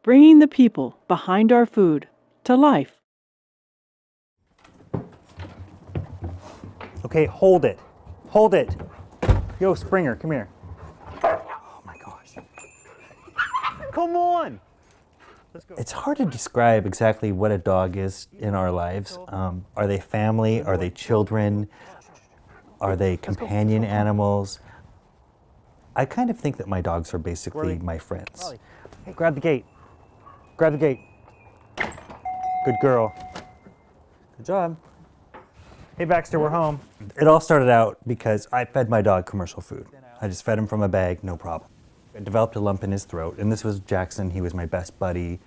bringing the people behind our food to life. Okay, hold it. Hold it. Yo, Springer, come here. Oh my gosh. Come on. Let's go. It's hard to describe exactly what a dog is in our lives. Are they family? Are they children? Are they companion animals? I kind of think that my dogs are basically my friends. Hey, grab the gate. Grab the gate. Good girl. Good job. Hey Baxter, we're home. It all started out because I fed my dog commercial food. I just fed him from a bag, no problem. I developed a lump in his throat, and this was Jackson. He was my best buddy.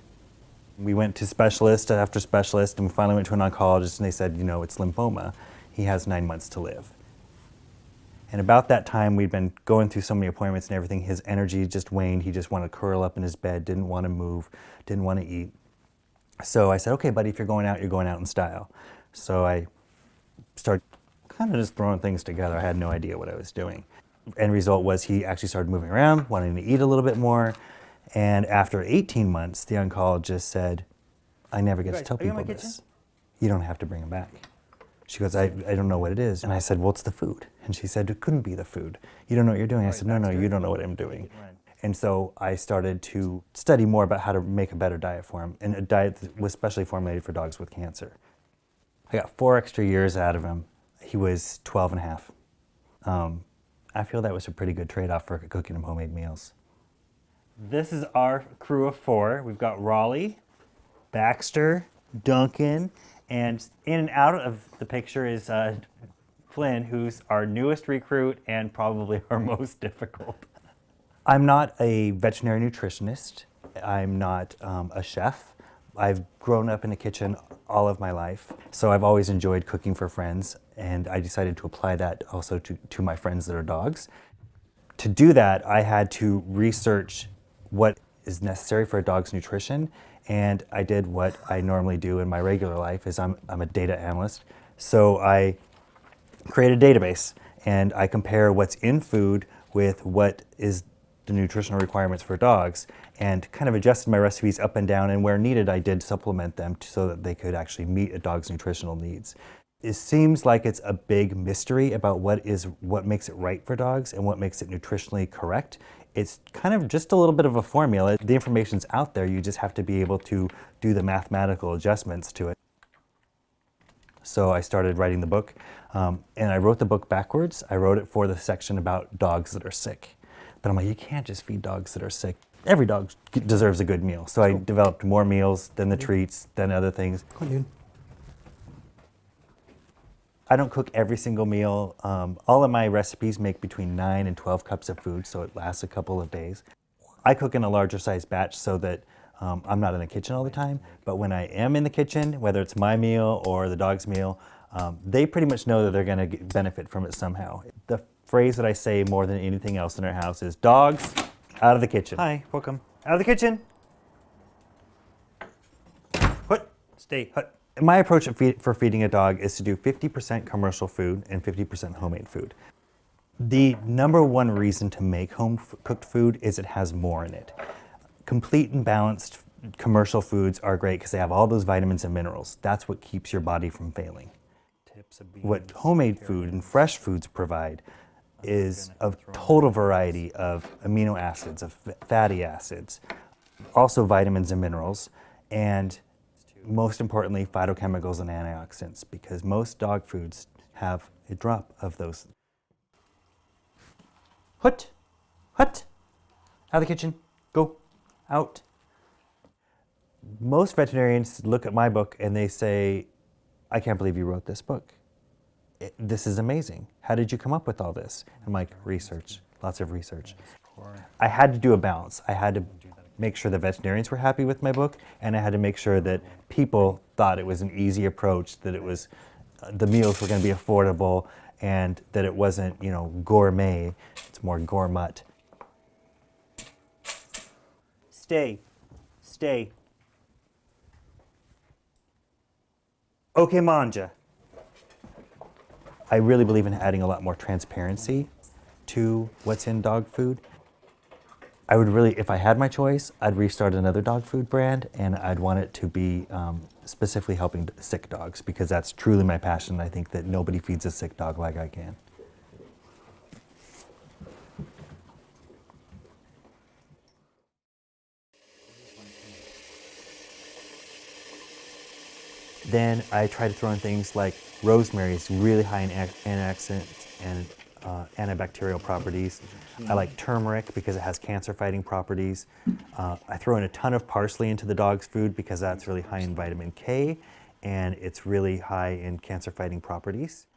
We went to specialist after specialist, and we finally went to an oncologist, and they said, you know, it's lymphoma. He has 9 months to live. And about that time, we'd been going through so many appointments and everything, his energy just waned. He just wanted to curl up in his bed, didn't want to move, didn't want to eat. So I said, okay, buddy, if you're going out in style. So I started kind of just throwing things together. I had no idea what I was doing. End result was he actually started moving around, wanting to eat a little bit more. And after 18 months, the oncologist said, I never get to tell people this. You don't have to bring him back. She goes, I don't know what it is. And I said, well, it's the food. And she said, it couldn't be the food. You don't know what you're doing. I said, no, you don't know what I'm doing. And so I started to study more about how to make a better diet for him, and a diet that was specially formulated for dogs with cancer. I got 4 extra years out of him. He was 12 and a half. I feel that was a pretty good trade-off for cooking him homemade meals. This is our crew of 4. We've got Raleigh, Baxter, Duncan, and in and out of the picture is Flynn, who's our newest recruit and probably our most difficult. I'm not a veterinary nutritionist. I'm not a chef. I've grown up in the kitchen all of my life, so I've always enjoyed cooking for friends, and I decided to apply that also to my friends that are dogs. To do that, I had to research what is necessary for a dog's nutrition, and I did what I normally do in my regular life, is I'm a data analyst. So I create a database, and I compare what's in food with what is the nutritional requirements for dogs, and kind of adjusted my recipes up and down, and where needed I did supplement them so that they could actually meet a dog's nutritional needs. It seems like it's a big mystery about what makes it right for dogs and what makes it nutritionally correct. It's kind of just a little bit of a formula. The information's out there, you just have to be able to do the mathematical adjustments to it. So I started writing the book, and I wrote the book backwards. I wrote it for the section about dogs that are sick. But I'm like, you can't just feed dogs that are sick. Every dog deserves a good meal. So I developed more meals than the treats, than other things. Come on, dude. I don't cook every single meal. All of my recipes make between 9 and 12 cups of food, so it lasts a couple of days. I cook in a larger size batch so that I'm not in the kitchen all the time, but when I am in the kitchen, whether it's my meal or the dog's meal, they pretty much know that they're gonna benefit from it somehow. The phrase that I say more than anything else in our house is, dogs, out of the kitchen. Hi, welcome. Out of the kitchen. Hut, stay, hut. My approach for feeding a dog is to do 50% commercial food and 50% homemade food. The #1 reason to make home-cooked food is it has more in it. Complete and balanced commercial foods are great because they have all those vitamins and minerals. That's what keeps your body from failing. What homemade food and fresh foods provide is a total variety of amino acids, of fatty acids, also vitamins and minerals, and most importantly, phytochemicals and antioxidants, because most dog foods have a drop of those. Hut, hut, out of the kitchen, go, out. Most veterinarians look at my book and they say, I can't believe you wrote this book. This is amazing. How did you come up with all this? I'm like, research, lots of research. I had to do a balance. I had to make sure the veterinarians were happy with my book, and I had to make sure that people thought it was an easy approach, that it was, the meals were gonna be affordable, and that it wasn't, you know, gourmet, it's more gourmet. Stay, stay. Okay, manja. I really believe in adding a lot more transparency to what's in dog food. I would really, if I had my choice, I'd restart another dog food brand, and I'd want it to be specifically helping sick dogs, because that's truly my passion. I think that nobody feeds a sick dog like I can. Then I try to throw in things like rosemary is really high in antioxidants and antibacterial properties. I like turmeric because it has cancer-fighting properties. I throw in a ton of parsley into the dog's food because that's really high in vitamin K, and it's really high in cancer-fighting properties.